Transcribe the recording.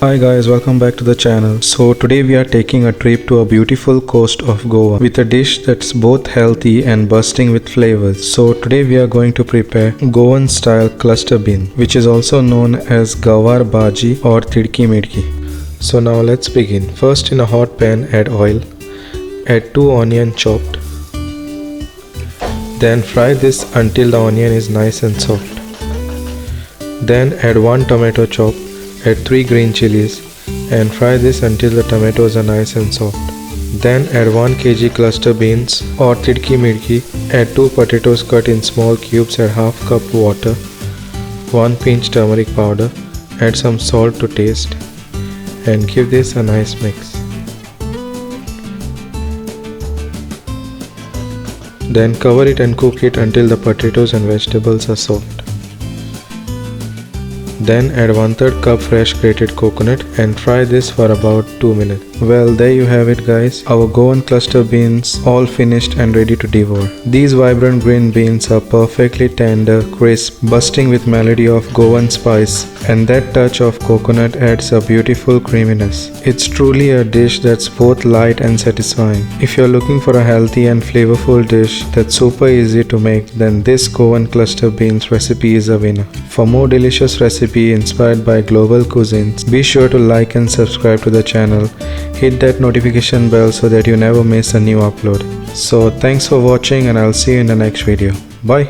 Hi guys, welcome back to the channel. So today we are taking a trip to a beautiful coast of Goa with a dish that's both healthy and bursting with flavors. So today we are going to prepare Goan style cluster bean, which is also known as Gavar, Bhaji or Tidki Midki. So now let's begin. First, in a hot pan add oil. Add 2 onions chopped. Then fry this until the onion is nice and soft. Then add 1 tomato chopped. Add 3 green chilies and fry this until the tomatoes are nice and soft. Then add 1 kg cluster beans or Tidki Midki. Add 2 potatoes cut in small cubes. Add half cup water, 1 pinch turmeric powder. Add some salt to taste and give this a nice mix. Then cover it and cook it until the potatoes and vegetables are soft. Then add 1/3 cup fresh grated coconut and fry this for about 2 minutes. Well, there you have it guys, our Goan cluster beans all finished and ready to devour. These vibrant green beans are perfectly tender, crisp, bursting with melody of Goan spice, and that touch of coconut adds a beautiful creaminess. It's truly a dish that's both light and satisfying. If you're looking for a healthy and flavorful dish that's super easy to make, then this Goan cluster beans recipe is a winner. For more delicious recipes inspired by global cuisines, be sure to like and subscribe to the channel. Hit that notification bell so that you never miss a new upload. So thanks for watching and I'll see you in the next video. Bye.